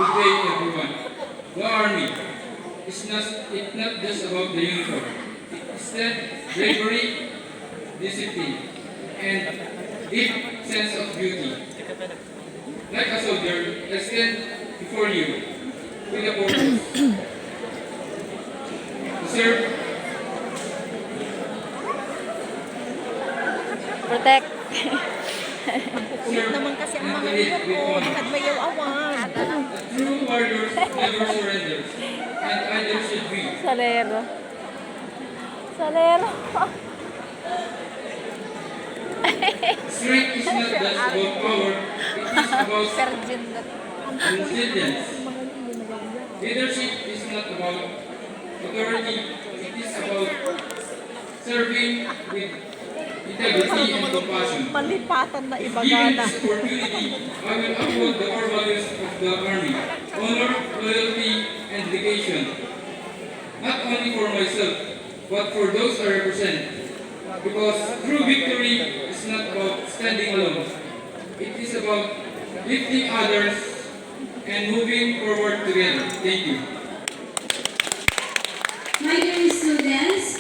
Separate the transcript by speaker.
Speaker 1: Good day, everyone. The Army is not just about the uniform. It's that bravery, discipline, and deep sense of duty. Like a soldier, I stand before you with a purpose. To serve,
Speaker 2: Protect.
Speaker 3: Kulit naman kasi ang mga iyo ko. Bakit may awan?
Speaker 1: true warriors never surrender, and others should be.
Speaker 2: Salero. Salero.
Speaker 1: Strength is not just about power, it is about
Speaker 2: Sergeant.
Speaker 1: resilience. Leadership is not about authority, it is about serving with integrity and compassion.
Speaker 3: Malipatan na
Speaker 1: Given
Speaker 3: ibagana.
Speaker 1: this opportunity, I will uphold the core values of the Army: honor, loyalty, and dedication. Not only for myself, but for those I represent. Because true victory is not about standing alone. It is about lifting others and moving forward together. Thank you.